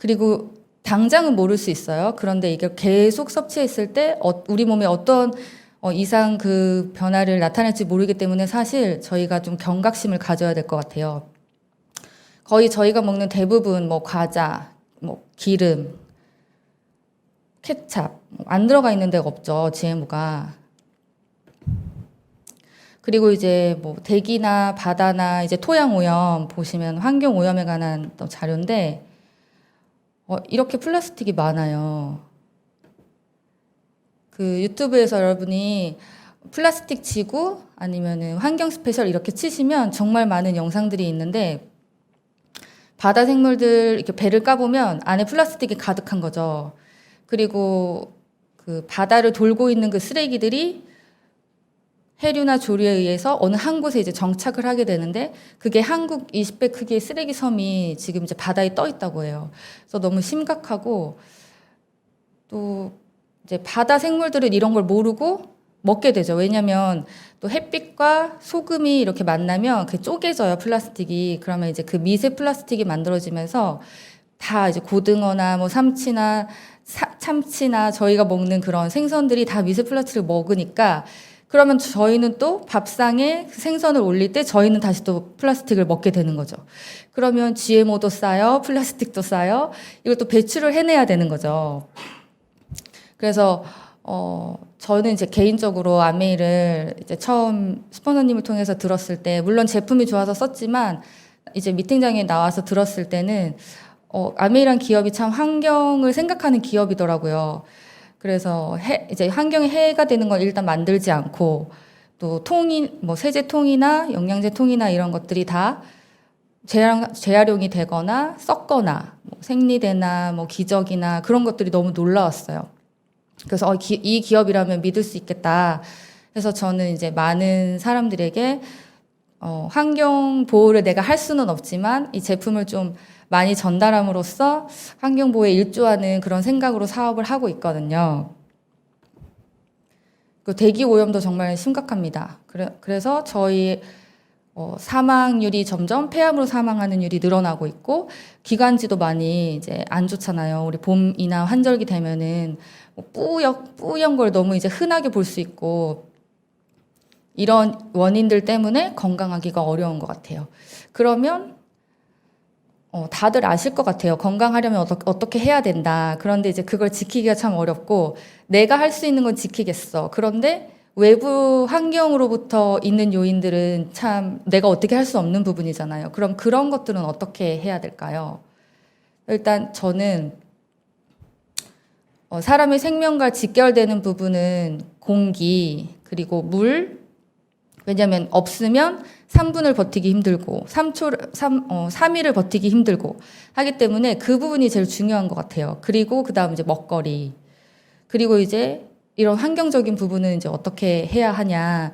그리고 당장은 모를 수 있어요. 그런데 이게 계속 섭취했을 때 우리 몸에 어떤 이상 그 변화를 나타낼지 모르기 때문에 사실 저희가 좀 경각심을 가져야 될 것 같아요. 거의 저희가 먹는 대부분 뭐 과자, 뭐 기름, 케찹 안 들어가 있는 데가 없죠. GMO가. 그리고 이제 뭐 대기나 바다나 이제 토양 오염 보시면 환경 오염에 관한 또 자료인데 이렇게 플라스틱이 많아요. 그 유튜브에서 여러분이 플라스틱 지구 아니면은 환경 스페셜 이렇게 치시면 정말 많은 영상들이 있는데 바다 생물들 이렇게 배를 까보면 안에 플라스틱이 가득한 거죠. 그리고 그 바다를 돌고 있는 그 쓰레기들이 해류나 조류에 의해서 어느 한 곳에 이제 정착을 하게 되는데 그게 한국 20배 크기의 쓰레기 섬이 지금 이제 바다에 떠 있다고 해요. 그래서 너무 심각하고 또 이제 바다 생물들은 이런 걸 모르고 먹게 되죠. 왜냐하면 또 햇빛과 소금이 이렇게 만나면 그 쪼개져요, 플라스틱이. 그러면 이제 그 미세 플라스틱이 만들어지면서 다 이제 고등어나 뭐 삼치나 참치나 저희가 먹는 그런 생선들이 다 미세 플라스틱을 먹으니까 그러면 저희는 또 밥상에 생선을 올릴 때 저희는 다시 또 플라스틱을 먹게 되는 거죠. 그러면 GMO도 쌓여, 플라스틱도 쌓여, 이걸 또 배출을 해내야 되는 거죠. 그래서 저는 이제 개인적으로 아메이를 이제 처음 스포너님을 통해서 들었을 때 물론 제품이 좋아서 썼지만 이제 미팅장에 나와서 들었을 때는 아메이란 기업이 참 환경을 생각하는 기업이더라고요. 그래서 이제 환경에 해가 되는 건 일단 만들지 않고 또 뭐 세제통이나 영양제통이나 이런 것들이 다 재활용이 되거나 썩거나 뭐 생리대나 뭐 기저귀나 그런 것들이 너무 놀라웠어요. 그래서 이 기업이라면 믿을 수 있겠다. 그래서 저는 이제 많은 사람들에게 환경 보호를 내가 할 수는 없지만 이 제품을 좀 많이 전달함으로써 환경 보호에 일조하는 그런 생각으로 사업을 하고 있거든요. 그 대기 오염도 정말 심각합니다. 그래서 저희 사망률이 점점 폐암으로 사망하는 율이 늘어나고 있고 기관지도 많이 이제 안 좋잖아요. 우리 봄이나 환절기 되면은 뿌연 걸 너무 이제 흔하게 볼 수 있고 이런 원인들 때문에 건강하기가 어려운 것 같아요. 그러면 다들 아실 것 같아요. 건강하려면 어떻게 해야 된다. 그런데 이제 그걸 지키기가 참 어렵고 내가 할 수 있는 건 지키겠어. 그런데 외부 환경으로부터 있는 요인들은 참 내가 어떻게 할 수 없는 부분이잖아요. 그럼 그런 것들은 어떻게 해야 될까요? 일단 저는 사람의 생명과 직결되는 부분은 공기, 그리고 물, 왜냐하면 없으면 3분을 버티기 힘들고 3일을 버티기 힘들고 하기 때문에 그 부분이 제일 중요한 것 같아요. 그리고 그 다음 이제 먹거리. 그리고 이제 이런 환경적인 부분은 이제 어떻게 해야 하냐.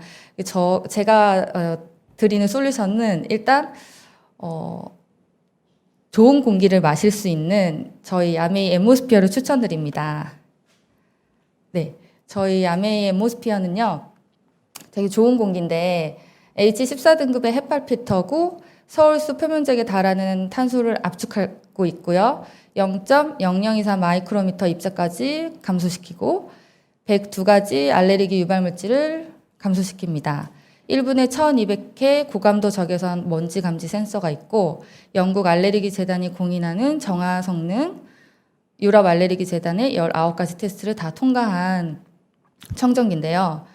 제가 드리는 솔루션은 일단 좋은 공기를 마실 수 있는 저희 아메이 앰모스피어를 추천드립니다. 네, 저희 아메이 앰모스피어는요. 되게 좋은 공기인데 H14등급의 헤팔 필터고 서울수 표면적에 달하는 탄소를 압축하고 있고요. 0.0024 마이크로미터 입자까지 감소시키고 102가지 알레르기 유발 물질을 감소시킵니다. 1분에 1200회 고감도 적외선 먼지 감지 센서가 있고 영국 알레르기 재단이 공인하는 정화 성능, 유럽 알레르기 재단의 19가지 테스트를 다 통과한 청정기인데요.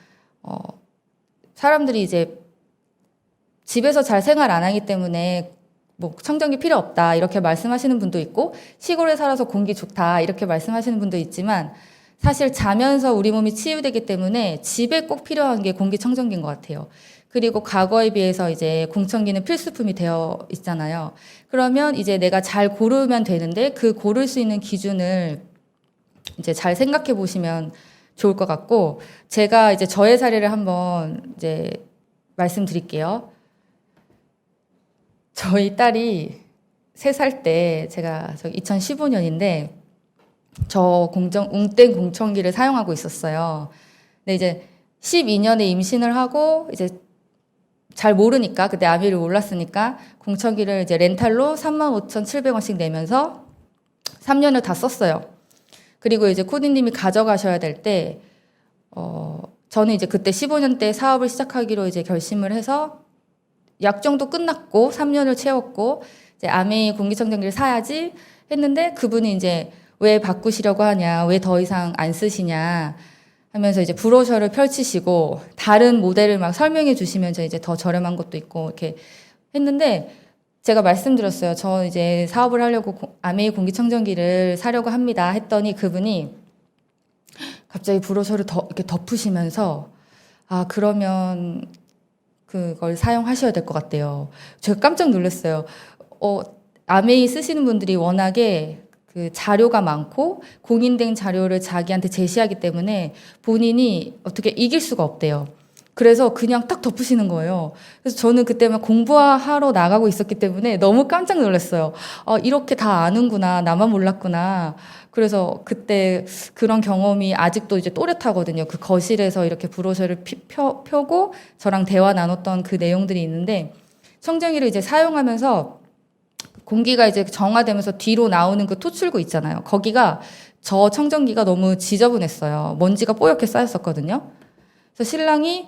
사람들이 이제 집에서 잘 생활 안 하기 때문에 뭐 청정기 필요 없다 이렇게 말씀하시는 분도 있고 시골에 살아서 공기 좋다 이렇게 말씀하시는 분도 있지만 사실 자면서 우리 몸이 치유되기 때문에 집에 꼭 필요한 게 공기청정기인 것 같아요. 그리고 과거에 비해서 이제 공청기는 필수품이 되어 있잖아요. 그러면 이제 내가 잘 고르면 되는데 그 고를 수 있는 기준을 이제 잘 생각해 보시면 좋을 것 같고 제가 이제 저의 사례를 한번 이제 말씀드릴게요. 저희 딸이 3살 때 제가 2015년인데 저 웅땡 공청기를 사용하고 있었어요. 근데 이제 12년에 임신을 하고 이제 잘 모르니까 그때 아미를 몰랐으니까 공청기를 이제 렌탈로 35,700원씩 내면서 3년을 다 썼어요. 그리고 이제 코디님이 가져가셔야 될 때, 저는 이제 그때 15년 때 사업을 시작하기로 이제 결심을 해서 약정도 끝났고 3년을 채웠고 이제 아메이 공기청정기를 사야지 했는데 그분이 이제 왜 바꾸시려고 하냐, 왜 더 이상 안 쓰시냐 하면서 이제 브로셔를 펼치시고 다른 모델을 막 설명해 주시면서 이제 더 저렴한 것도 있고 이렇게 했는데 제가 말씀드렸어요. 저 이제 사업을 하려고 아메이 공기청정기를 사려고 합니다. 했더니 그분이 갑자기 브로셔를 이렇게 덮으시면서 아, 그러면 그걸 사용하셔야 될 것 같대요. 제가 깜짝 놀랐어요. 아메이 쓰시는 분들이 워낙에 그 자료가 많고 공인된 자료를 자기한테 제시하기 때문에 본인이 어떻게 이길 수가 없대요. 그래서 그냥 딱 덮으시는 거예요. 그래서 저는 그때만 공부하러 나가고 있었기 때문에 너무 깜짝 놀랐어요. 이렇게 다 아는구나. 나만 몰랐구나. 그래서 그때 그런 경험이 아직도 이제 또렷하거든요. 그 거실에서 이렇게 브로셔를 펴고 저랑 대화 나눴던 그 내용들이 있는데 청정기를 이제 사용하면서 공기가 이제 정화되면서 뒤로 나오는 그 토출구 있잖아요. 거기가 저 청정기가 너무 지저분했어요. 먼지가 뽀얗게 쌓였었거든요. 그래서 신랑이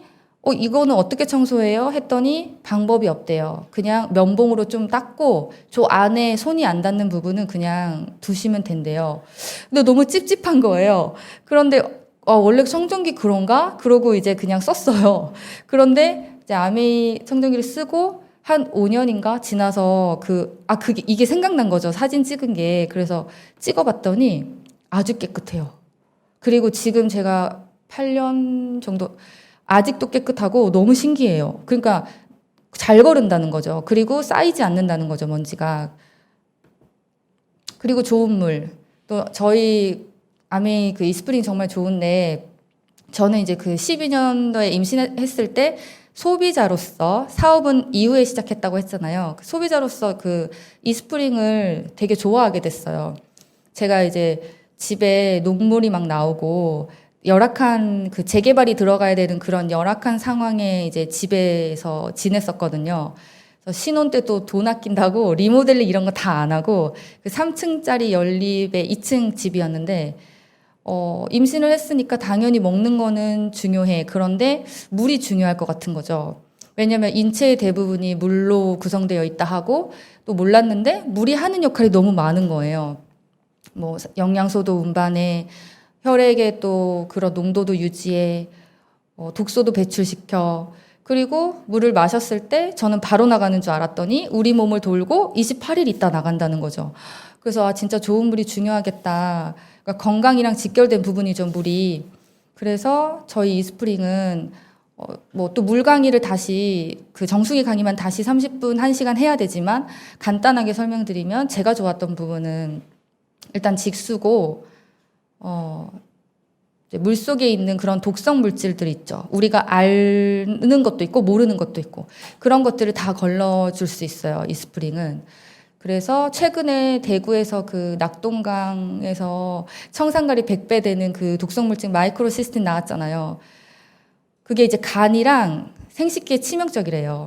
이거는 어떻게 청소해요? 했더니 방법이 없대요. 그냥 면봉으로 좀 닦고 저 안에 손이 안 닿는 부분은 그냥 두시면 된대요. 근데 너무 찝찝한 거예요. 그런데 원래 청정기 그런가? 그러고 이제 그냥 썼어요. 그런데 이제 아메이 청정기를 쓰고 한 5년인가 지나서 이게 생각난 거죠. 사진 찍은 게. 그래서 찍어봤더니 아주 깨끗해요. 그리고 지금 제가 8년 정도 아직도 깨끗하고 너무 신기해요. 그러니까 잘 거른다는 거죠. 그리고 쌓이지 않는다는 거죠, 먼지가. 그리고 좋은 물. 또 저희 아메이 그 이스프링 정말 좋은데 저는 이제 그 12년도에 임신했을 때 소비자로서 사업은 이후에 시작했다고 했잖아요. 소비자로서 그 이스프링을 되게 좋아하게 됐어요. 제가 이제 집에 녹물이 막 나오고 열악한 그 재개발이 들어가야 되는 그런 열악한 상황에 이제 집에서 지냈었거든요. 그래서 신혼 때도 돈 아낀다고 리모델링 이런 거 다 안 하고 그 3층짜리 연립의 2층 집이었는데 임신을 했으니까 당연히 먹는 거는 중요해. 그런데 물이 중요할 것 같은 거죠. 왜냐하면 인체의 대부분이 물로 구성되어 있다 하고 또 몰랐는데 물이 하는 역할이 너무 많은 거예요. 뭐 영양소도 운반해, 혈액의 또 그런 농도도 유지해, 독소도 배출시켜. 그리고 물을 마셨을 때 저는 바로 나가는 줄 알았더니 우리 몸을 돌고 28일 있다 나간다는 거죠. 그래서 진짜 좋은 물이 중요하겠다. 그러니까 건강이랑 직결된 부분이죠, 물이. 그래서 저희 이스프링은 뭐 또 물 강의를 다시 그 정수기 강의만 다시 30분, 1시간 해야 되지만 간단하게 설명드리면 제가 좋았던 부분은 일단 직수고 물 속에 있는 그런 독성 물질들 있죠. 우리가 아는 것도 있고 모르는 것도 있고 그런 것들을 다 걸러줄 수 있어요, 이스프링은. 그래서 최근에 대구에서 그 낙동강에서 청산가리 100배 되는 그 독성물질 마이크로시스틴 나왔잖아요. 그게 이제 간이랑 생식기에 치명적이래요.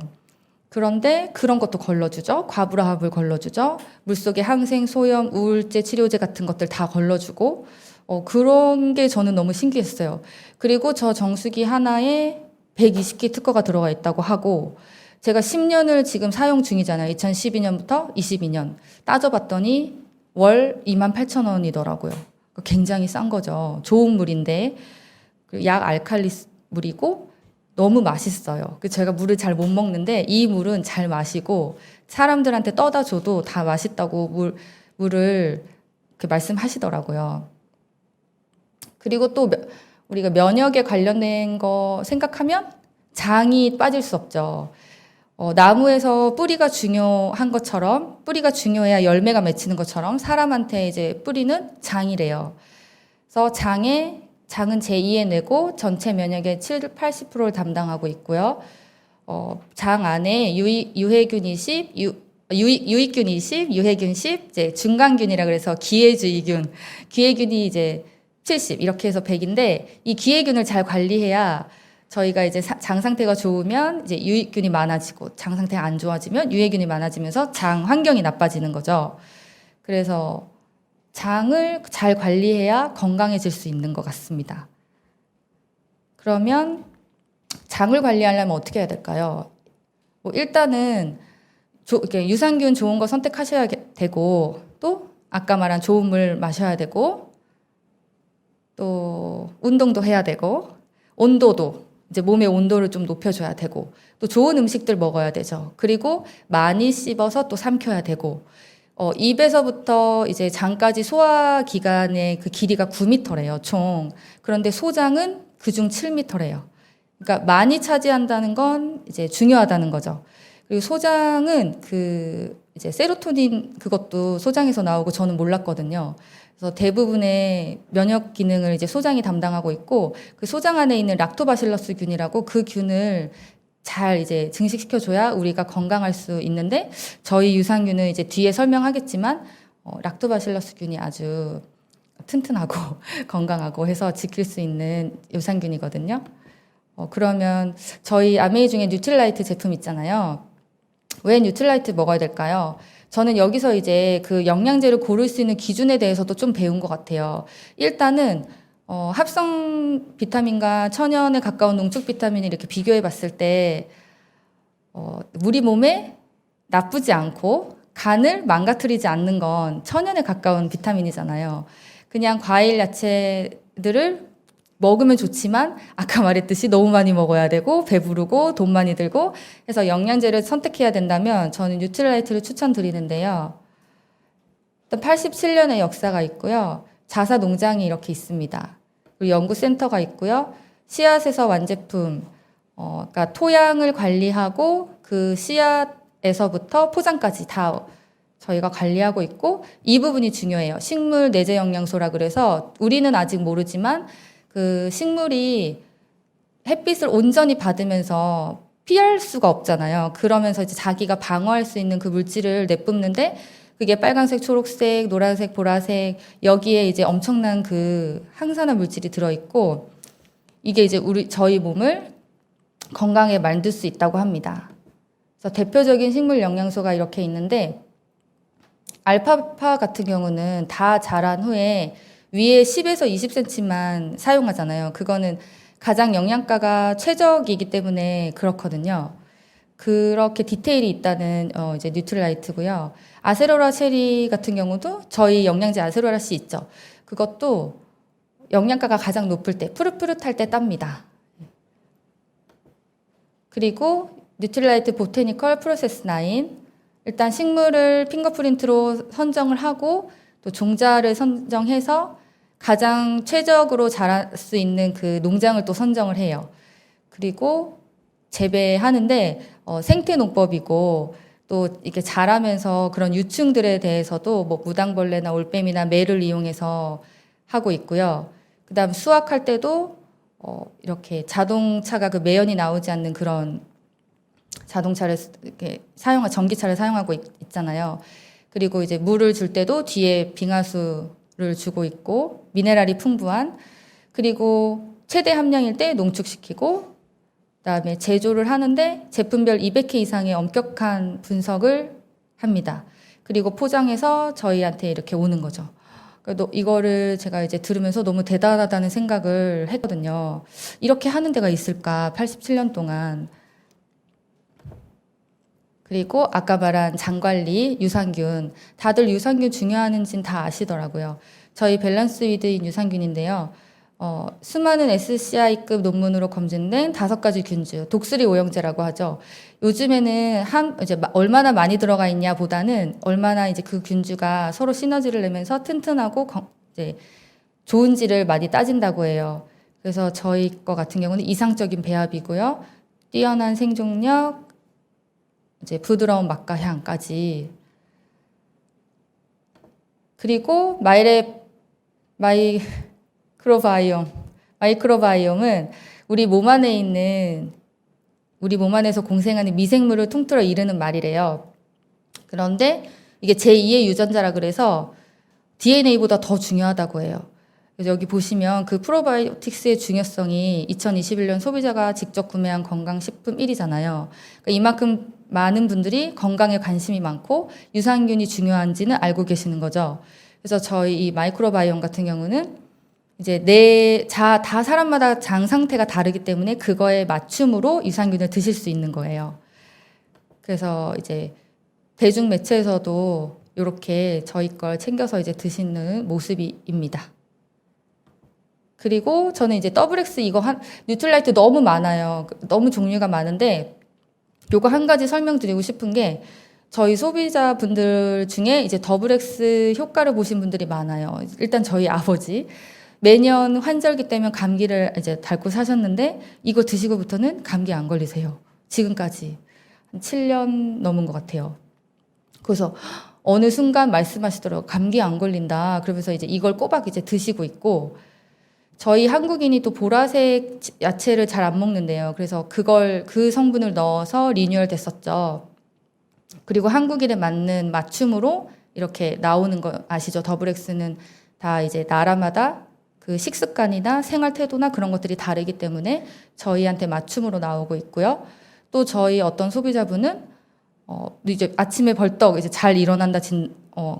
그런데 그런 것도 걸러주죠. 과부라합을 걸러주죠. 물속에 항생, 소염, 우울제, 치료제 같은 것들 다 걸러주고 그런 게 저는 너무 신기했어요. 그리고 저 정수기 하나에 120개 특허가 들어가 있다고 하고 제가 10년을 지금 사용 중이잖아요. 2012년부터 22년. 따져봤더니 월 28,000원이더라고요. 굉장히 싼 거죠. 좋은 물인데 약 알칼리 물이고 너무 맛있어요. 제가 물을 잘 못 먹는데 이 물은 잘 마시고 사람들한테 떠다 줘도 다 맛있다고 물을 이렇게 말씀하시더라고요. 그리고 또 우리가 면역에 관련된 거 생각하면 장이 빠질 수 없죠. 나무에서 뿌리가 중요한 것처럼 뿌리가 중요해야 열매가 맺히는 것처럼 사람한테 이제 뿌리는 장이래요. 그래서 장은 제2의 뇌고 전체 면역의 80%를 담당하고 있고요. 장 안에 유해균 20, 유익균 20, 유해균 10, 이제 중간균이라 그래서 기해균이 이제 70 이렇게 해서 100인데 이 기해균을 잘 관리해야 저희가 이제 장 상태가 좋으면 이제 유익균이 많아지고 장 상태가 안 좋아지면 유해균이 많아지면서 장 환경이 나빠지는 거죠. 그래서 장을 잘 관리해야 건강해질 수 있는 것 같습니다. 그러면 장을 관리하려면 어떻게 해야 될까요? 일단은 이렇게 유산균 좋은 거 선택하셔야 되고, 또 아까 말한 좋은 물 마셔야 되고, 또 운동도 해야 되고, 온도도 이제 몸의 온도를 좀 높여줘야 되고, 또 좋은 음식들 먹어야 되죠. 그리고 많이 씹어서 또 삼켜야 되고, 입에서부터 이제 장까지 소화 기관의 그 길이가 9m래요, 총. 그런데 소장은 그중 7m래요. 그러니까 많이 차지한다는 건 이제 중요하다는 거죠. 그리고 소장은 이제 세로토닌 그것도 소장에서 나오고 저는 몰랐거든요. 그래서 대부분의 면역 기능을 이제 소장이 담당하고 있고, 그 소장 안에 있는 락토바실러스 균이라고 그 균을 잘 이제 증식시켜줘야 우리가 건강할 수 있는데, 저희 유산균은 이제 뒤에 설명하겠지만, 락토바실러스 균이 아주 튼튼하고 건강하고 해서 지킬 수 있는 유산균이거든요. 그러면 저희 아메이중에 뉴트릴라이트 제품 있잖아요. 왜 뉴트릴라이트 먹어야 될까요? 저는 여기서 이제 그 영양제를 고를 수 있는 기준에 대해서도 좀 배운 것 같아요. 일단은 합성 비타민과 천연에 가까운 농축 비타민을 이렇게 비교해 봤을 때 우리 몸에 나쁘지 않고 간을 망가뜨리지 않는 건 천연에 가까운 비타민이잖아요. 그냥 과일, 야채들을 먹으면 좋지만 아까 말했듯이 너무 많이 먹어야 되고 배부르고 돈 많이 들고 해서 영양제를 선택해야 된다면 저는 뉴트릴라이트를 추천드리는데요. 일단 87년의 역사가 있고요. 자사 농장이 이렇게 있습니다. 그리고 연구센터가 있고요. 씨앗에서 완제품, 그러니까 토양을 관리하고 그 씨앗에서부터 포장까지 다 저희가 관리하고 있고, 이 부분이 중요해요. 식물 내재 영양소라 그래서 우리는 아직 모르지만 그 식물이 햇빛을 온전히 받으면서 피할 수가 없잖아요. 그러면서 이제 자기가 방어할 수 있는 그 물질을 내뿜는데, 그게 빨간색, 초록색, 노란색, 보라색, 여기에 이제 엄청난 그 항산화 물질이 들어있고, 이게 이제 저희 몸을 건강하게 만들 수 있다고 합니다. 그래서 대표적인 식물 영양소가 이렇게 있는데, 알파파 같은 경우는 다 자란 후에 위에 10에서 20cm만 사용하잖아요. 그거는 가장 영양가가 최적이기 때문에 그렇거든요. 그렇게 디테일이 있다는 이제 뉴트릴라이트고요. 아세로라 체리 같은 경우도 저희 영양제 아세로라 씨 있죠. 그것도 영양가가 가장 높을 때, 푸릇푸릇할 때 땁니다. 그리고 뉴트릴라이트 보테니컬 프로세스 9, 일단 식물을 핑거프린트로 선정을 하고 또 종자를 선정해서 가장 최적으로 자랄 수 있는 그 농장을 또 선정을 해요. 그리고 재배하는데 생태 농법이고, 또 이렇게 자라면서 그런 유충들에 대해서도 뭐 무당벌레나 올빼미나 매를 이용해서 하고 있고요. 그다음 수확할 때도 이렇게 자동차가 그 매연이 나오지 않는 그런 자동차를 이렇게 전기차를 사용하고 있잖아요. 그리고 이제 물을 줄 때도 뒤에 빙하수를 주고 있고, 미네랄이 풍부한, 그리고 최대 함량일 때 농축시키고, 그다음에 제조를 하는데 제품별 200회 이상의 엄격한 분석을 합니다. 그리고 포장해서 저희한테 이렇게 오는 거죠. 그래도 이거를 제가 이제 들으면서 너무 대단하다는 생각을 했거든요. 이렇게 하는 데가 있을까, 87년 동안. 그리고 아까 말한 장관리, 유산균. 다들 유산균 중요하는지는 다 아시더라고요. 저희 밸런스 위드인 유산균인데요. 수많은 SCI급 논문으로 검증된 5가지 균주, 독수리 오형제라고 하죠. 요즘에는 이제 얼마나 많이 들어가 있냐 보다는 얼마나 이제 그 균주가 서로 시너지를 내면서 튼튼하고 이제 좋은지를 많이 따진다고 해요. 그래서 저희 거 같은 경우는 이상적인 배합이고요. 뛰어난 생존력, 이제 부드러운 맛과 향까지. 그리고 마이크로바이옴은 우리 몸 안에서 공생하는 미생물을 통틀어 이르는 말이래요. 그런데 이게 제2의 유전자라 그래서 DNA보다 더 중요하다고 해요. 그래서 여기 보시면 그 프로바이오틱스의 중요성이 2021년 소비자가 직접 구매한 건강식품 1위잖아요. 그러니까 이만큼 많은 분들이 건강에 관심이 많고 유산균이 중요한지는 알고 계시는 거죠. 그래서 저희 이 마이크로바이옴 같은 경우는 이제 다 사람마다 장 상태가 다르기 때문에 그거에 맞춤으로 유산균을 드실 수 있는 거예요. 그래서 이제 대중 매체에서도 이렇게 저희 걸 챙겨서 이제 드시는 모습입니다. 그리고 저는 이제 더블X 뉴트라이트 너무 많아요. 너무 종류가 많은데 요거 한 가지 설명드리고 싶은 게 저희 소비자분들 중에 이제 더블X 효과를 보신 분들이 많아요. 일단 저희 아버지 매년 환절기 때면 감기를 이제 달고 사셨는데 이거 드시고부터는 감기 안 걸리세요. 지금까지 한 7년 넘은 것 같아요. 그래서 어느 순간 말씀하시더라고요. 감기 안 걸린다. 그러면서 이제 이걸 꼬박 이제 드시고 있고 저희 한국인이 또 보라색 야채를 잘 안 먹는데요. 그래서 그 성분을 넣어서 리뉴얼 됐었죠. 그리고 한국인에 맞는 맞춤으로 이렇게 나오는 거 아시죠? 더블X는 다 이제 나라마다 그 식습관이나 생활 태도나 그런 것들이 다르기 때문에 저희한테 맞춤으로 나오고 있고요. 또 저희 어떤 소비자분은 이제 아침에 벌떡 이제 잘 일어난다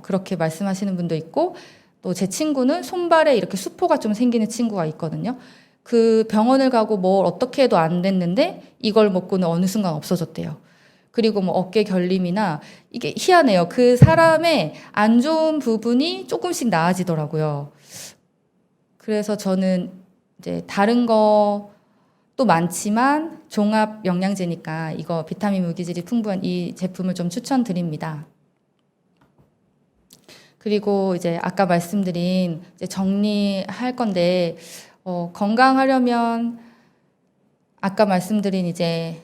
그렇게 말씀하시는 분도 있고 또 제 친구는 손발에 이렇게 수포가 좀 생기는 친구가 있거든요. 그 병원을 가고 뭘 어떻게 해도 안 됐는데 이걸 먹고는 어느 순간 없어졌대요. 그리고 뭐 어깨 결림이나 이게 희한해요. 그 사람의 안 좋은 부분이 조금씩 나아지더라고요. 그래서 저는 이제 다른 것도 많지만 종합 영양제니까 이거 비타민 무기질이 풍부한 이 제품을 좀 추천드립니다. 그리고 이제 아까 말씀드린 이제 정리할 건데 건강하려면 아까 말씀드린 이제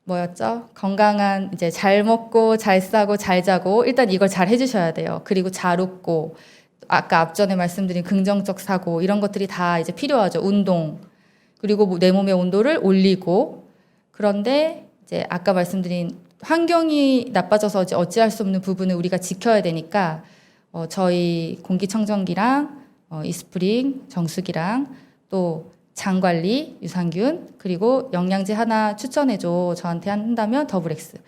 뭐였죠? 건강한 이제 잘 먹고 잘 싸고 잘 자고 일단 이걸 잘 해주셔야 돼요. 그리고 잘 웃고 아까 앞전에 말씀드린 긍정적 사고 이런 것들이 다 이제 필요하죠. 운동 그리고 내 몸의 온도를 올리고 그런데 이제 아까 말씀드린 환경이 나빠져서 이제 어찌할 수 없는 부분을 우리가 지켜야 되니까 저희 공기청정기랑 이스프링 정수기랑 또 장관리 유산균 그리고 영양제 하나 추천해줘 저한테 한다면 더블X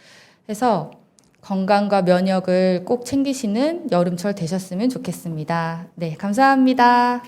해서 건강과 면역을 꼭 챙기시는 여름철 되셨으면 좋겠습니다. 네, 감사합니다.